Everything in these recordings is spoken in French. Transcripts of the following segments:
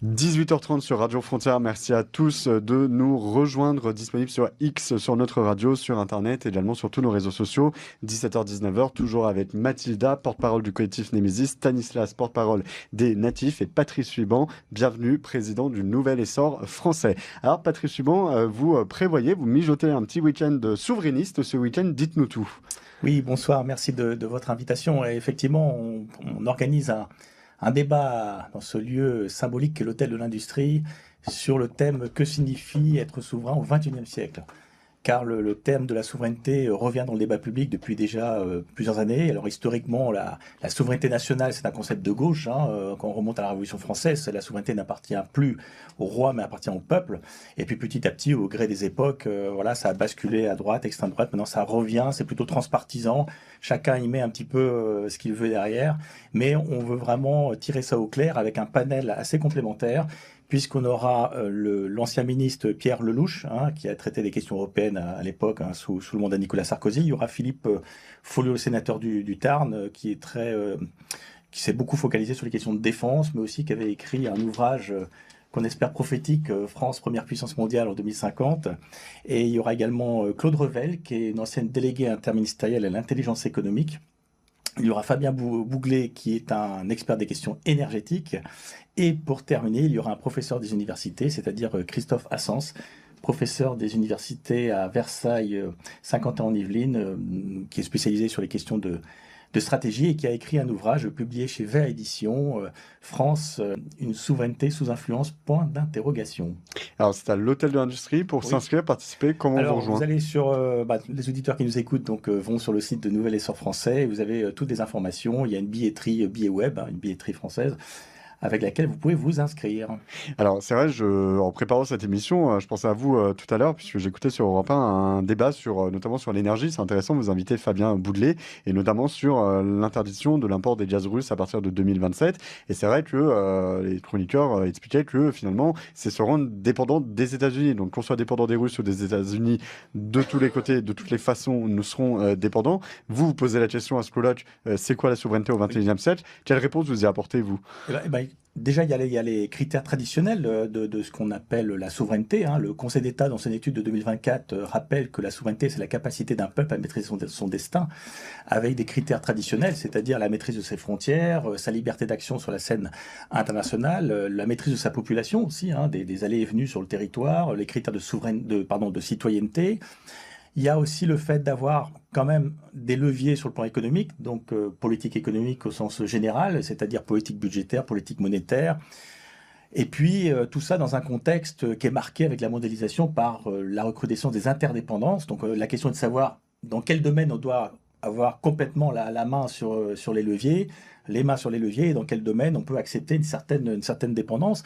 18h30 sur Radio Frontière. Merci à tous de nous rejoindre. Disponible sur X, sur notre radio, sur Internet, également sur tous nos réseaux sociaux. 17h, 19h, toujours avec Mathilda, porte-parole du collectif Némésis, Stanislas, porte-parole des Natifs et Patrice Suban, bienvenue, président du Nouvel Essor français. Alors, Patrice Suban, vous prévoyez, vous mijotez un petit week-end souverainiste ce week-end. Dites-nous tout. Oui, bonsoir, merci de votre invitation. Et effectivement, on organise un débat dans ce lieu symbolique qu'est l'Hôtel de l'Industrie sur le thème « Que signifie être souverain au XXIe siècle ?» Car le thème de la souveraineté revient dans le débat public depuis déjà plusieurs années. Alors historiquement, la souveraineté nationale, c'est un concept de gauche. Quand on remonte à la Révolution française, la souveraineté n'appartient plus au roi, mais appartient au peuple. Et puis petit à petit, au gré des époques, voilà, ça a basculé à droite, extrême droite. Maintenant, ça revient, c'est plutôt transpartisan. Chacun y met un petit peu ce qu'il veut derrière. Mais on veut vraiment tirer ça au clair avec un panel assez complémentaire, puisqu'on aura l'ancien ministre Pierre Lelouch, qui a traité des questions européennes à l'époque, sous le mandat de Nicolas Sarkozy. Il y aura Philippe Folliot, sénateur du Tarn, qui s'est beaucoup focalisé sur les questions de défense, mais aussi qui avait écrit un ouvrage qu'on espère prophétique, France, première puissance mondiale en 2050. Et il y aura également Claude Revel, qui est une ancienne déléguée interministérielle à l'intelligence économique. Il y aura Fabien Bouglet, qui est un expert des questions énergétiques. Et pour terminer, il y aura un professeur des universités, c'est-à-dire Christophe Assens, professeur des universités à Versailles, Saint-Quentin-en-Yvelines, qui est spécialisé sur les questions de stratégie et qui a écrit un ouvrage publié chez Vert Édition, France, une souveraineté sous influence, point d'interrogation. Alors, c'est à l'Hôtel de l'Industrie. Pour s'inscrire, participer, comment on vous rejoint? Vous allez sur, les auditeurs qui nous écoutent vont sur le site de Nouvel Essor français, et vous avez toutes les informations. Il y a une billetterie, billet web, une billetterie française, avec laquelle vous pouvez vous inscrire. Alors, c'est vrai, en préparant cette émission, je pensais à vous tout à l'heure, puisque j'écoutais sur Europe 1 un débat notamment sur l'énergie. C'est intéressant, vous invitez Fabien Boudlet, et notamment sur l'interdiction de l'import des gaz russes à partir de 2027. Et c'est vrai que les chroniqueurs expliquaient que finalement, c'est se rendre dépendant des États-Unis. Donc, qu'on soit dépendant des Russes ou des États-Unis, de tous les côtés, de toutes les façons, nous serons dépendants. Vous posez la question à ce colloque, c'est quoi la souveraineté au XXIe siècle? Quelle réponse vous y apportez, vous? Déjà, il y a les critères traditionnels de ce qu'on appelle la souveraineté. Le Conseil d'État, dans son étude de 2024, rappelle que la souveraineté, c'est la capacité d'un peuple à maîtriser son destin, avec des critères traditionnels, c'est-à-dire la maîtrise de ses frontières, sa liberté d'action sur la scène internationale, la maîtrise de sa population aussi, des allées et venues sur le territoire, les critères de citoyenneté. Il y a aussi le fait d'avoir quand même des leviers sur le plan économique, donc politique économique au sens général, c'est-à-dire politique budgétaire, politique monétaire. Et puis tout ça dans un contexte qui est marqué avec la mondialisation par la recrudescence des interdépendances. Donc la question est de savoir dans quel domaine on doit avoir complètement la main sur les leviers, les mains sur les leviers, et dans quel domaine on peut accepter une certaine dépendance.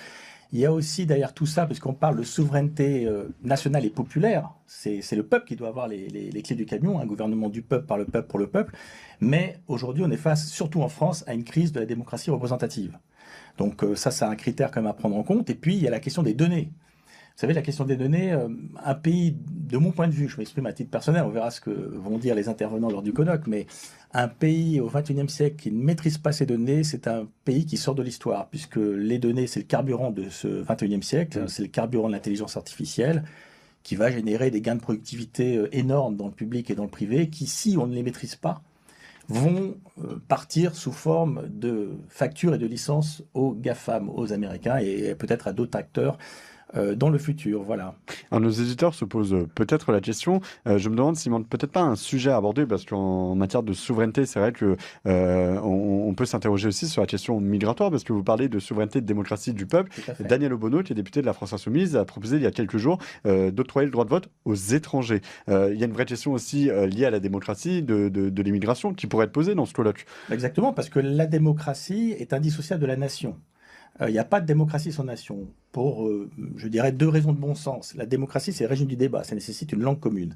Il y a aussi derrière tout ça, parce qu'on parle de souveraineté nationale et populaire, c'est le peuple qui doit avoir les clés du camion, un gouvernement du peuple, par le peuple, pour le peuple. Mais aujourd'hui, on est face, surtout en France, à une crise de la démocratie représentative. Donc ça, c'est un critère quand même à prendre en compte. Et puis, il y a la question des données. Vous savez, la question des données, un pays, de mon point de vue, je m'exprime à titre personnel, on verra ce que vont dire les intervenants lors du colloque, mais un pays au XXIe siècle qui ne maîtrise pas ses données, c'est un pays qui sort de l'histoire, puisque les données, c'est le carburant de ce XXIe siècle, c'est le carburant de l'intelligence artificielle, qui va générer des gains de productivité énormes dans le public et dans le privé, qui, si on ne les maîtrise pas, vont partir sous forme de factures et de licences aux GAFAM, aux Américains, et peut-être à d'autres acteurs dans le futur, voilà. Alors, nos éditeurs se posent peut-être la question. Je me demande s'il manque peut-être pas un sujet à aborder, parce qu'en matière de souveraineté, c'est vrai que on peut s'interroger aussi sur la question migratoire, parce que vous parlez de souveraineté et de démocratie du peuple. Daniel Obono, qui est député de la France Insoumise, a proposé il y a quelques jours d'octroyer le droit de vote aux étrangers. Il y a une vraie question aussi liée à la démocratie de l'immigration qui pourrait être posée dans ce colloque. Exactement, parce que la démocratie est indissociable de la nation. Il n'y a pas de démocratie sans nation, pour, je dirais, deux raisons de bon sens. La démocratie, c'est le régime du débat, ça nécessite une langue commune.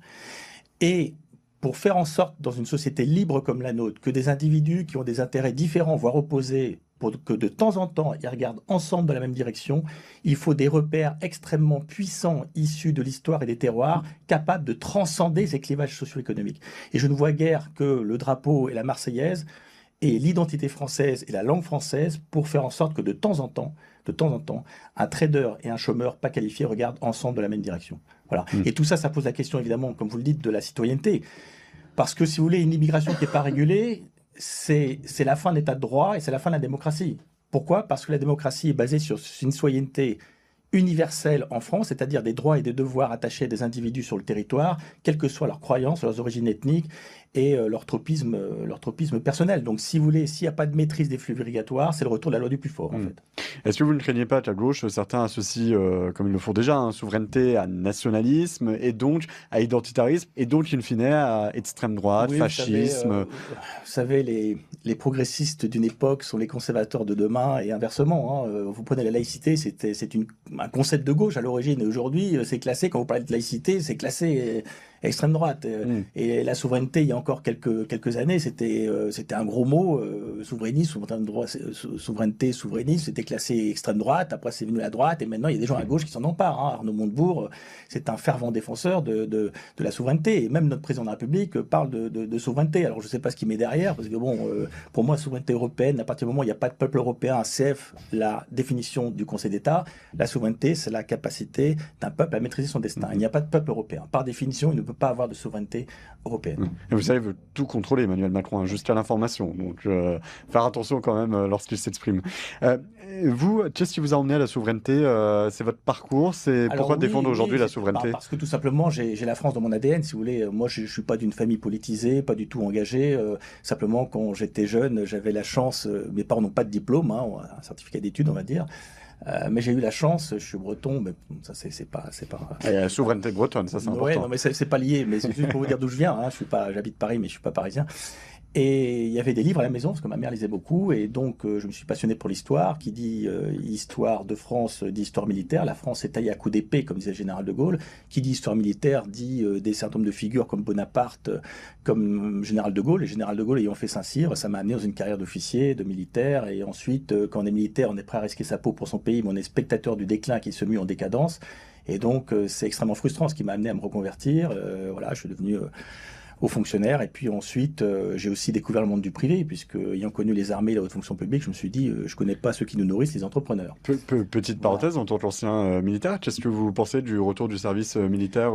Et pour faire en sorte, dans une société libre comme la nôtre, que des individus qui ont des intérêts différents, voire opposés, pour que de temps en temps, ils regardent ensemble dans la même direction, il faut des repères extrêmement puissants issus de l'histoire et des terroirs, capables de transcender ces clivages socio-économiques. Et je ne vois guère que le drapeau et la Marseillaise et l'identité française et la langue française pour faire en sorte que de temps en temps, un trader et un chômeur pas qualifié regardent ensemble dans la même direction. Voilà. Mm. Et tout ça, ça pose la question, évidemment, comme vous le dites, de la citoyenneté. Parce que, si vous voulez, une immigration qui n'est pas régulée, c'est la fin de l'état de droit et c'est la fin de la démocratie. Pourquoi? Parce que la démocratie est basée sur une citoyenneté universelle en France, c'est-à-dire des droits et des devoirs attachés à des individus sur le territoire, quelles que soient leurs croyances, leurs origines ethniques et leur tropisme personnel. Donc, si vous voulez, s'il n'y a pas de maîtrise des flux migratoires, c'est le retour de la loi du plus fort, en fait. Est-ce que vous ne craignez pas qu'à gauche, certains associent, comme ils le font déjà, souveraineté à nationalisme et donc à identitarisme et donc, in fine, à extrême droite, Oui, fascisme? vous savez, les progressistes d'une époque sont les conservateurs de demain et inversement. Vous prenez la laïcité, c'est un concept de gauche à l'origine. Et aujourd'hui, c'est classé, quand vous parlez de laïcité, c'est classé extrême droite. Et la souveraineté, il y a encore quelques années, c'était un gros mot. Souverainisme, souveraineté, souverainisme, c'était classé extrême droite. Après, c'est venu la droite. Et maintenant, il y a des gens à gauche qui s'en emparent. Arnaud Montebourg, c'est un fervent défenseur de la souveraineté. Et même notre président de la République parle de souveraineté. Alors, je ne sais pas ce qu'il met derrière, parce que bon, pour moi, souveraineté européenne, à partir du moment où il n'y a pas de peuple européen, CF, la définition du Conseil d'État, la souveraineté, c'est la capacité d'un peuple à maîtriser son destin. Il n'y a pas de peuple européen. Par définition, il ne peut pas avoir de souveraineté européenne. Et vous savez, il veut tout contrôler, Emmanuel Macron, jusqu'à l'information. Donc, faire attention quand même lorsqu'il s'exprime. Vous, qu'est-ce qui vous a emmené à la souveraineté? C'est votre parcours? Pourquoi défendre aujourd'hui la souveraineté? Parce que tout simplement, j'ai la France dans mon ADN, si vous voulez. Moi, je ne suis pas d'une famille politisée, pas du tout engagée. Simplement, quand j'étais jeune, j'avais la chance, mes parents n'ont pas de diplôme, un certificat d'études, on va dire. Mais j'ai eu la chance, je suis breton, mais ça c'est pas. Et la souveraineté bretonne, ça c'est important. Ouais, non mais c'est pas lié, mais c'est juste pour vous dire d'où je viens. J'habite Paris, mais je suis pas parisien. Et il y avait des livres à la maison, parce que ma mère lisait beaucoup, et donc je me suis passionné pour l'histoire. Qui dit histoire de France, dit histoire militaire. La France est taillée à coups d'épée, comme disait le général de Gaulle. Qui dit histoire militaire, dit des certain nombre de figures comme Bonaparte, comme général de Gaulle. Et général de Gaulle ayant fait Saint-Cyr, ça m'a amené dans une carrière d'officier, de militaire, et ensuite, quand on est militaire, on est prêt à risquer sa peau pour son pays, mais on est spectateur du déclin qui se mue en décadence. Et donc, c'est extrêmement frustrant, ce qui m'a amené à me reconvertir. Voilà, je suis devenu aux fonctionnaires. Et puis ensuite, j'ai aussi découvert le monde du privé, puisque ayant connu les armées et la haute fonction publique, je me suis dit, je connais pas ceux qui nous nourrissent, les entrepreneurs. Petite parenthèse, en tant qu'ancien militaire, qu'est-ce que vous pensez du retour du service militaire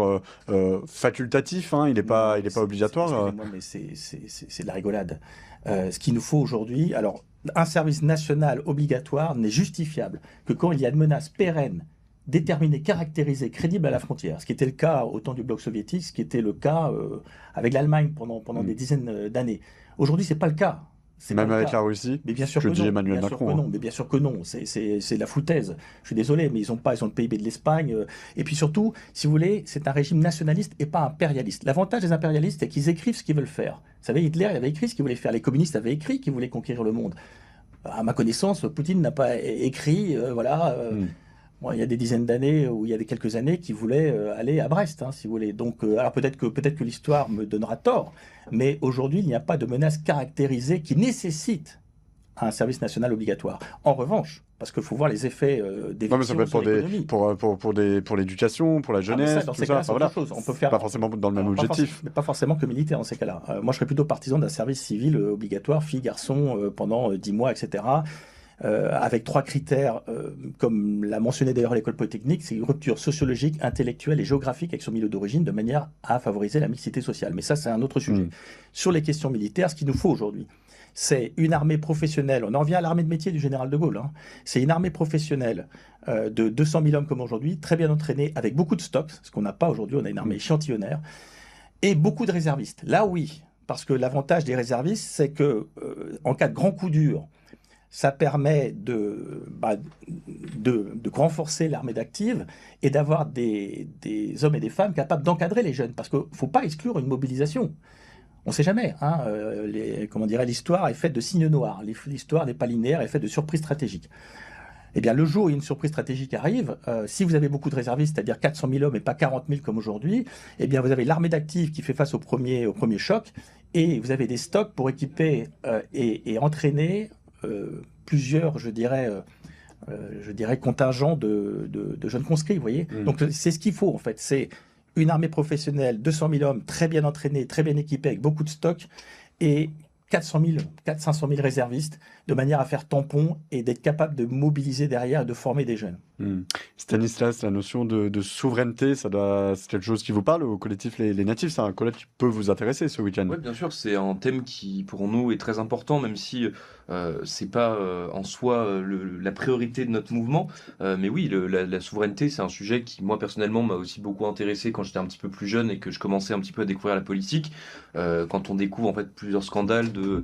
facultatif, hein, il n'est pas obligatoire. Mais c'est de la rigolade. Ce qu'il nous faut aujourd'hui, alors, un service national obligatoire n'est justifiable que quand il y a une menace pérenne, déterminé, caractérisé, crédible à la frontière, ce qui était le cas au temps du bloc soviétique, ce qui était le cas avec l'Allemagne pendant des dizaines d'années. Aujourd'hui, c'est pas le cas. Même avec la Russie, mais bien sûr que dit non, Emmanuel Macron. Mais bien sûr que non, c'est de la foutaise. Je suis désolé, mais ils ont le PIB de l'Espagne. Et puis surtout, si vous voulez, c'est un régime nationaliste et pas impérialiste. L'avantage des impérialistes, c'est qu'ils écrivent ce qu'ils veulent faire. Vous savez, Hitler, il avait écrit ce qu'il voulait faire. Les communistes avaient écrit qu'ils voulaient conquérir le monde. À ma connaissance, Poutine n'a pas écrit, Bon, il y a des dizaines d'années, ou il y a quelques années, qui voulaient aller à Brest, si vous voulez. Donc, alors peut-être que l'histoire me donnera tort, mais aujourd'hui, il n'y a pas de menace caractérisée qui nécessite un service national obligatoire. En revanche, parce qu'il faut voir les effets des non, mais ça peut être pour l'éducation, pour la jeunesse, dans ces cas-là, c'est autre chose. On peut faire pas forcément dans le même objectif. Pas forcément que militaire dans ces cas-là. Moi, je serais plutôt partisan d'un service civil obligatoire, filles, garçons, pendant 10 mois, etc., avec 3 critères, comme l'a mentionné d'ailleurs l'école polytechnique, c'est une rupture sociologique, intellectuelle et géographique avec son milieu d'origine, de manière à favoriser la mixité sociale. Mais ça, c'est un autre sujet. Sur les questions militaires, ce qu'il nous faut aujourd'hui, c'est une armée professionnelle. On en revient à l'armée de métier du général de Gaulle. C'est une armée professionnelle de 200 000 hommes comme aujourd'hui, très bien entraînée, avec beaucoup de stocks, ce qu'on n'a pas aujourd'hui. On a une armée échantillonnaire, et beaucoup de réservistes. Là, oui, parce que l'avantage des réservistes, c'est que en cas de grand coup dur, ça permet de renforcer l'armée d'active et d'avoir des hommes et des femmes capables d'encadrer les jeunes. Parce qu'il ne faut pas exclure une mobilisation. On ne sait jamais. L'histoire est faite de signes noirs. L'histoire n'est pas linéaire, elle est faite de surprises stratégiques. Eh bien, le jour où une surprise stratégique arrive, si vous avez beaucoup de réservistes, c'est-à-dire 400 000 hommes et pas 40 000 comme aujourd'hui, eh bien, vous avez l'armée d'active qui fait face au premier choc, et vous avez des stocks pour équiper et entraîner plusieurs, je dirais, contingents de jeunes conscrits, vous voyez. Donc, c'est ce qu'il faut, en fait. C'est une armée professionnelle, 200 000 hommes, très bien entraînés, très bien équipés, avec beaucoup de stocks, et 500 000 réservistes, de manière à faire tampon et d'être capable de mobiliser derrière et de former des jeunes. Stanislas, la notion de souveraineté, c'est quelque chose qui vous parle au collectif Les Natifs? C'est un collectif qui peut vous intéresser ce week-end. Oui, bien sûr, c'est un thème qui, pour nous, est très important, même si c'est pas en soi la priorité de notre mouvement. Mais oui, la souveraineté, c'est un sujet qui, moi, personnellement, m'a aussi beaucoup intéressé quand j'étais un petit peu plus jeune et que je commençais un petit peu à découvrir la politique. Quand on découvre, en fait, plusieurs scandales de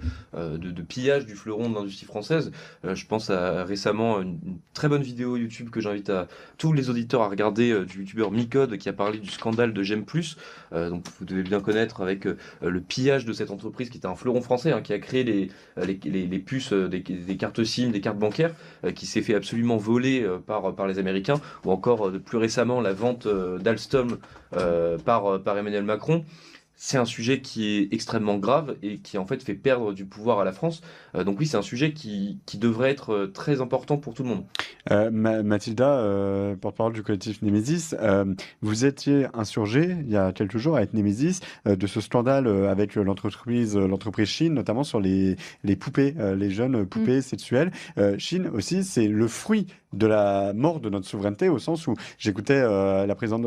pillage du fleuron de l'industrie française. Je pense à récemment une très bonne vidéo YouTube que j'invite à tous les auditeurs à regarder du youtubeur Micode qui a parlé du scandale de J'aime Plus. Donc vous devez bien connaître avec le pillage de cette entreprise qui était un fleuron français qui a créé les puces des cartes SIM, des cartes bancaires, qui s'est fait absolument voler par les Américains, ou encore plus récemment la vente d'Alstom par Emmanuel Macron. C'est un sujet qui est extrêmement grave et qui en fait fait perdre du pouvoir à la France. Donc oui, c'est un sujet qui devrait être très important pour tout le monde. Mathilda, porte-parole du collectif Némésis, vous étiez insurgée il y a quelques jours avec Némésis de ce scandale avec l'entreprise Chine, notamment sur les poupées, les jeunes poupées sexuelles. Chine aussi, c'est le fruit de la mort de notre souveraineté, au sens où j'écoutais la présidente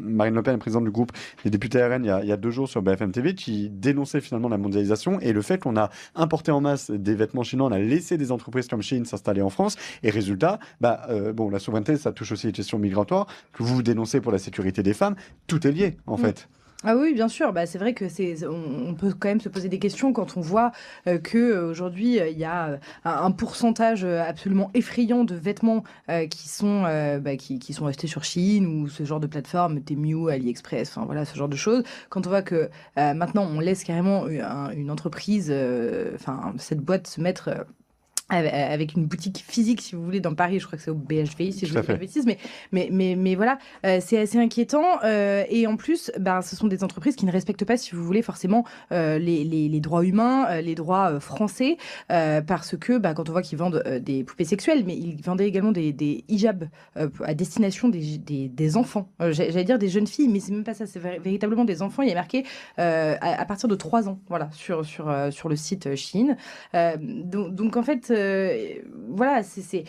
Marine Le Pen, la présidente du groupe des députés RN, il y a 2 jours sur BFM TV, qui dénonçait finalement la mondialisation et le fait qu'on a importé en masse des vêtements chinois, on a laissé des entreprises comme Chine s'installer en France, et résultat, la souveraineté, ça touche aussi les questions migratoires, que vous dénoncez pour la sécurité des femmes, tout est lié en fait. Ah oui, bien sûr. C'est vrai que on peut quand même se poser des questions quand on voit que aujourd'hui il y a un pourcentage absolument effrayant de vêtements qui sont achetés sur Chine ou ce genre de plateforme, Temu, AliExpress, enfin voilà ce genre de choses. Quand on voit que maintenant on laisse carrément une entreprise, cette boîte se mettre avec une boutique physique, si vous voulez, dans Paris, je crois que c'est au BHV, si je ne dis pas de bêtises, mais voilà, c'est assez inquiétant. Et en plus, ce sont des entreprises qui ne respectent pas, si vous voulez, forcément les droits humains, les droits français, parce que quand on voit qu'ils vendent des poupées sexuelles, mais ils vendaient également des hijabs à destination des enfants. J'allais dire des jeunes filles, mais c'est même pas ça, c'est véritablement des enfants. Il y a marqué à partir de 3 ans, voilà, sur le site Chine. Donc en fait, voilà, c'est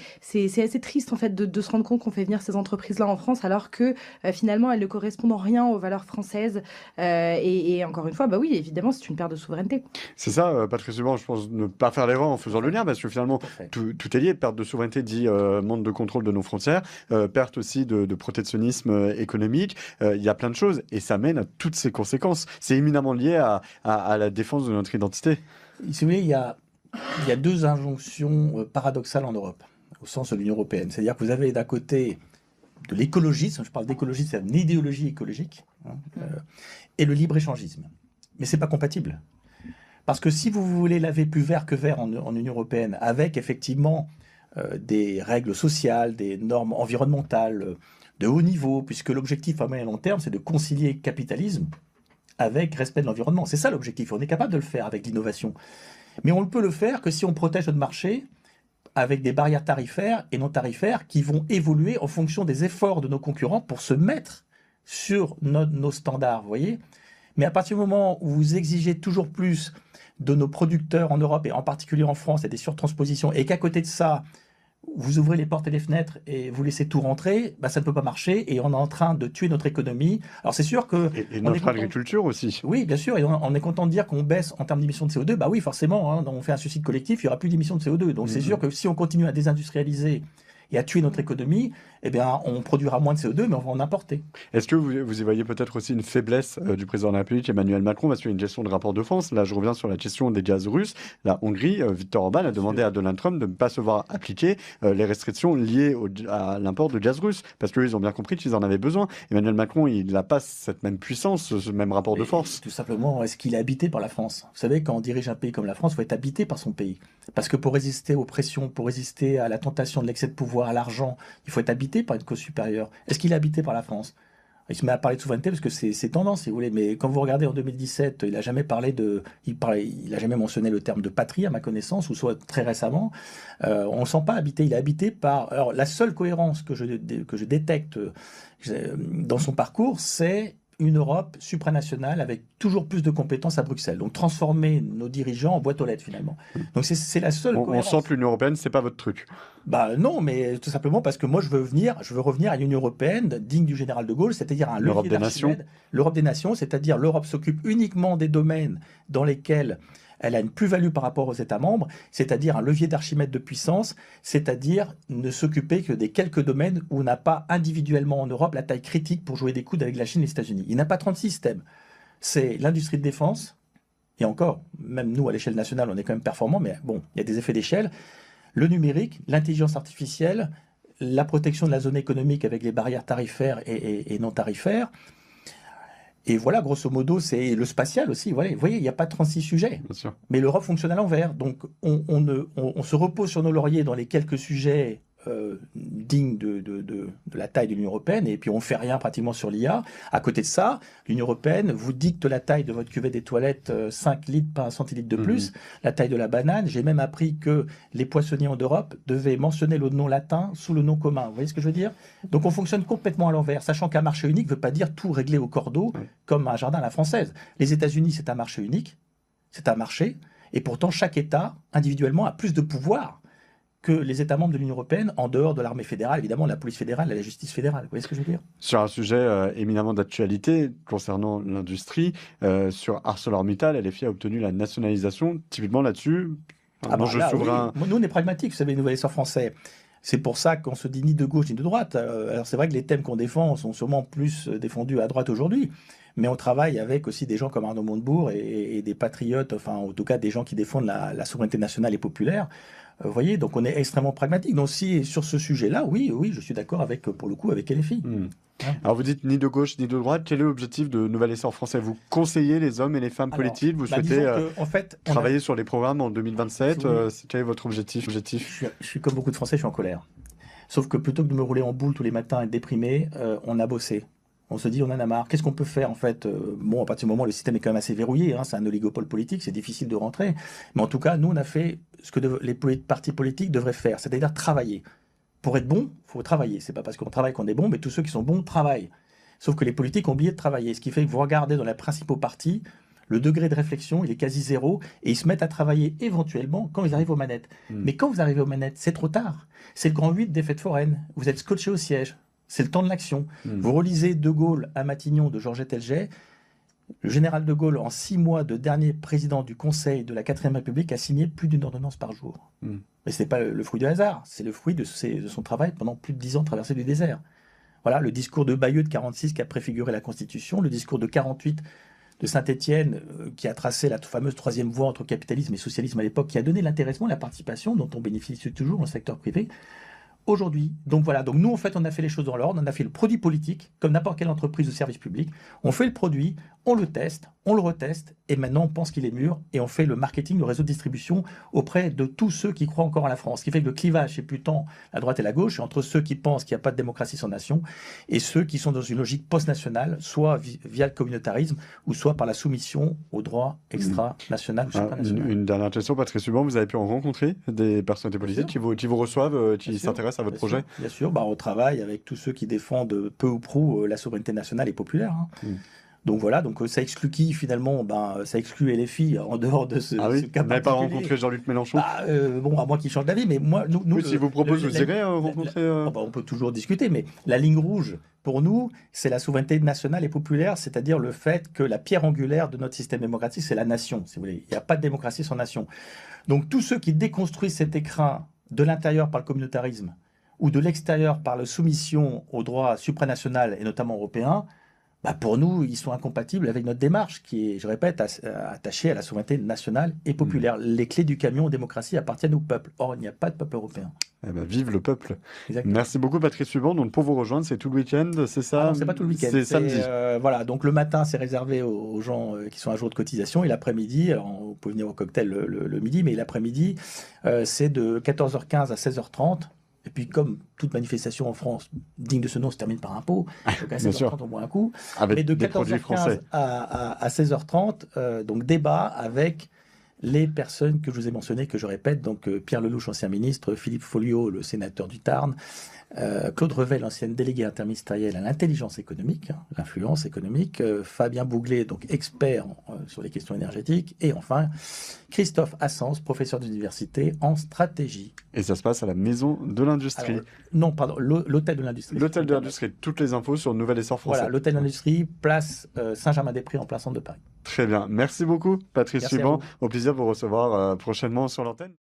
assez triste en fait de se rendre compte qu'on fait venir ces entreprises-là en France alors que finalement elles ne correspondent en rien aux valeurs françaises. Et encore une fois, oui, évidemment, c'est une perte de souveraineté. C'est ça, Patrice Ruban, je pense ne pas faire l'erreur en faisant le lien, parce que finalement, tout est lié. Perte de souveraineté dit manque de contrôle de nos frontières, perte aussi de protectionnisme économique. Il y a plein de choses, et ça mène à toutes ces conséquences. C'est éminemment lié à la défense de notre identité. Si vous voulez, il y a 2 injonctions paradoxales en Europe, au sens de l'Union européenne. C'est-à-dire que vous avez d'un côté de l'écologisme, je parle d'écologisme, c'est une idéologie écologique, et le libre-échangisme. Mais ce n'est pas compatible. Parce que si vous voulez laver plus vert que vert en Union européenne, avec effectivement des règles sociales, des normes environnementales de haut niveau, puisque l'objectif à moyen et long terme, c'est de concilier capitalisme avec respect de l'environnement. C'est ça l'objectif. On est capable de le faire avec l'innovation. Mais on ne peut le faire que si on protège notre marché avec des barrières tarifaires et non tarifaires qui vont évoluer en fonction des efforts de nos concurrents pour se mettre sur nos standards, vous voyez. Mais à partir du moment où vous exigez toujours plus de nos producteurs en Europe, et en particulier en France, il y a des surtranspositions, et qu'à côté de ça, vous ouvrez les portes et les fenêtres et vous laissez tout rentrer, ça ne peut pas marcher, et on est en train de tuer notre économie. Alors c'est sûr que... Et notre agriculture aussi. Oui, bien sûr, et on est content de dire qu'on baisse en termes d'émissions de CO2. Oui, forcément, on fait un suicide collectif, il n'y aura plus d'émissions de CO2. Donc c'est sûr que si on continue à désindustrialiser et à tuer notre économie, on produira moins de CO2, mais on va en importer. Est-ce que vous y voyez peut-être aussi une faiblesse du président de la République, Emmanuel Macron, parce qu'il y a une gestion de rapport de force? Là, je reviens sur la question des gaz russes. La Hongrie, Viktor Orban a demandé à Donald Trump de ne pas se voir appliquer les restrictions liées à l'import de gaz russe, parce qu'eux, ils ont bien compris qu'ils en avaient besoin. Emmanuel Macron, il n'a pas cette même puissance, ce même rapport de force. Tout simplement, est-ce qu'il est habité par la France? Vous savez, quand on dirige un pays comme la France, il faut être habité par son pays. Parce que pour résister aux pressions, pour résister à la tentation de l'excès de pouvoir, à l'argent, il faut être habité par une cause supérieure. Est-ce qu'il est habité par la France? Il se met à parler de souveraineté parce que c'est tendance, si vous voulez. Mais quand vous regardez en 2017, il n'a jamais il a jamais mentionné le terme de patrie, à ma connaissance, ou soit très récemment. On ne sent pas habité. Il est habité par... Alors, la seule cohérence que je détecte dans son parcours, c'est une Europe supranationale avec toujours plus de compétences à Bruxelles. Donc transformer nos dirigeants en boîte aux lettres finalement. Donc c'est la seule On cohérence. sent que l'Union européenne, c'est pas votre truc. Bah non, mais tout simplement parce que moi je veux revenir à une Union européenne digne du général de Gaulle, c'est-à-dire un L'Europe levier des nations. d'Archimède. L'Europe des nations, c'est-à-dire l'Europe s'occupe uniquement des domaines dans lesquels elle a une plus-value par rapport aux États membres, c'est-à-dire un levier d'Archimède de puissance, c'est-à-dire ne s'occuper que des quelques domaines où on n'a pas individuellement en Europe la taille critique pour jouer des coudes avec la Chine et les États-Unis. Il n'a pas 36 systèmes. C'est l'industrie de défense, et encore, même nous à l'échelle nationale, on est quand même performants, mais bon, il y a des effets d'échelle. Le numérique, l'intelligence artificielle, la protection de la zone économique avec les barrières tarifaires et non tarifaires. Et voilà, grosso modo, c'est le spatial aussi. Voilà, vous voyez, il n'y a pas 36 sujets. Bien sûr. Mais l'Europe fonctionne à l'envers. Donc, on se repose sur nos lauriers dans les quelques sujets dignes de la taille de l'Union européenne, et puis on ne fait rien pratiquement sur l'IA. À côté de ça, l'Union européenne vous dicte la taille de votre cuvette des toilettes, 5 litres, pas un centilitre de plus, la taille de la banane. J'ai même appris que les poissonniers en Europe devaient mentionner le nom latin sous le nom commun. Vous voyez ce que je veux dire? Donc on fonctionne complètement à l'envers, sachant qu'un marché unique ne veut pas dire tout régler au cordeau, comme un jardin à la française. Les États-Unis, c'est un marché unique, c'est un marché, et pourtant chaque État, individuellement, a plus de pouvoir que les États membres de l'Union européenne, en dehors de l'armée fédérale, évidemment, la police fédérale et la justice fédérale. Vous voyez ce que je veux dire? Sur un sujet éminemment d'actualité concernant l'industrie, sur ArcelorMittal, LFI a obtenu la nationalisation. Typiquement là-dessus, un enjeu souverain. Oui. Nous, on est pragmatiques, vous savez, les nouvel essor français. C'est pour ça qu'on se dit ni de gauche ni de droite. Alors c'est vrai que les thèmes qu'on défend sont sûrement plus défendus à droite aujourd'hui, mais on travaille avec aussi des gens comme Arnaud Montebourg et des patriotes, enfin en tout cas des gens qui défendent la souveraineté nationale et populaire. Vous voyez, donc on est extrêmement pragmatique. Donc si sur ce sujet-là, oui, je suis d'accord avec, pour le coup, avec LFI. Alors vous dites ni de gauche ni de droite. Quel est l'objectif de Nouvel Essor Français? Vous conseillez les hommes et les femmes politiques? Vous souhaitez travailler sur les programmes en 2027? Quel est votre objectif? Je suis comme beaucoup de Français, je suis en colère. Sauf que plutôt que de me rouler en boule tous les matins et être déprimé, on a bossé. On se dit, on en a marre. Qu'est-ce qu'on peut faire en fait? Bon, à partir du moment, le système est quand même assez verrouillé. C'est un oligopole politique, c'est difficile de rentrer. Mais en tout cas, nous, on a fait ce que les partis politiques devraient faire, c'est-à-dire travailler. Pour être bon, il faut travailler. C'est pas parce qu'on travaille qu'on est bon, mais tous ceux qui sont bons travaillent. Sauf que les politiques ont oublié de travailler. Ce qui fait que vous regardez dans les principaux partis, le degré de réflexion, il est quasi zéro, et ils se mettent à travailler éventuellement quand ils arrivent aux manettes. Mais quand vous arrivez aux manettes, c'est trop tard. C'est le grand 8 des fêtes foraines. Vous êtes scotché au siège. C'est le temps de l'action. Vous relisez De Gaulle à Matignon de Georgette Helget. Le général de Gaulle, en 6 mois de dernier président du Conseil de la 4ème République, a signé plus d'une ordonnance par jour. Mais ce n'est pas le fruit du hasard, c'est le fruit de son travail pendant plus de 10 ans de traversée du désert. Voilà, le discours de Bayeux de 46 qui a préfiguré la Constitution, le discours de 48 de Saint-Étienne qui a tracé la fameuse troisième voie entre capitalisme et socialisme à l'époque, qui a donné l'intéressement, la participation dont on bénéficie toujours dans le secteur privé. Aujourd'hui, donc voilà, donc nous en fait on a fait les choses dans l'ordre, on a fait le produit politique comme n'importe quelle entreprise de service public, on fait le produit, on le teste, on le reteste et maintenant on pense qu'il est mûr et on fait le marketing, le réseau de distribution auprès de tous ceux qui croient encore à la France, ce qui fait que le clivage c'est plus tant la droite et la gauche, entre ceux qui pensent qu'il n'y a pas de démocratie sans nation et ceux qui sont dans une logique post-nationale, soit via le communautarisme ou soit par la soumission aux droits extra-national ou supranational. Une dernière question, Patrice Huban, vous avez pu en rencontrer des personnalités politiques qui vous reçoivent, qui s'intéressent à votre projet? Bien sûr, on travaille avec tous ceux qui défendent peu ou prou la souveraineté nationale et populaire. Donc voilà, donc ça exclut qui finalement? Ça exclut LFI en dehors de ce, ce cas. Vous n'avez pas rencontré Jean-Luc Mélenchon? Bon, à moins qu'il change d'avis, mais moi, nous si vous propose, vous irez rencontrer. On peut toujours discuter, mais la ligne rouge pour nous, c'est la souveraineté nationale et populaire, c'est-à-dire le fait que la pierre angulaire de notre système démocratique, c'est la nation. Si vous voulez, il n'y a pas de démocratie sans nation. Donc tous ceux qui déconstruisent cet écrin de l'intérieur par le communautarisme ou de l'extérieur par la soumission aux droits supranationaux et notamment européens, pour nous, ils sont incompatibles avec notre démarche qui est, je répète, attachée à la souveraineté nationale et populaire. Les clés du camion en démocratie appartiennent au peuple. Or, il n'y a pas de peuple européen. Vive le peuple. Exactement. Merci beaucoup, Patrice Huban. Donc, pour vous rejoindre, c'est tout le week-end, c'est ça? Non, c'est pas tout le week-end. C'est samedi. Voilà, donc le matin, c'est réservé aux gens qui sont à jour de cotisation. Et l'après-midi, alors on peut venir au cocktail le midi, mais l'après-midi, c'est de 14h15 à 16h30. Et puis, comme toute manifestation en France digne de ce nom se termine par un pot, donc à 16h30, on boit un coup. Avec mais de des produits 14h15 français. à 16h30, donc débat avec les personnes que je vous ai mentionnées, que je répète, donc Pierre Lelouch, ancien ministre, Philippe Folliot, le sénateur du Tarn, Claude Revel, ancienne déléguée interministérielle à l'intelligence économique, l'influence économique, Fabien Bouglet, donc expert sur les questions énergétiques, et enfin Christophe Assens, professeur d'université en stratégie. Et ça se passe à la Maison de l'Industrie. Alors, non, pardon, l'Hôtel de l'Industrie. L'Hôtel de l'Industrie, toutes les infos sur Nouvel Essor Français. Voilà, l'Hôtel de l'Industrie, place Saint-Germain-des-Prés, en plein centre de Paris. Très bien. Merci beaucoup, Patrice Merci à Liban. vous. Au plaisir de vous recevoir prochainement sur l'antenne.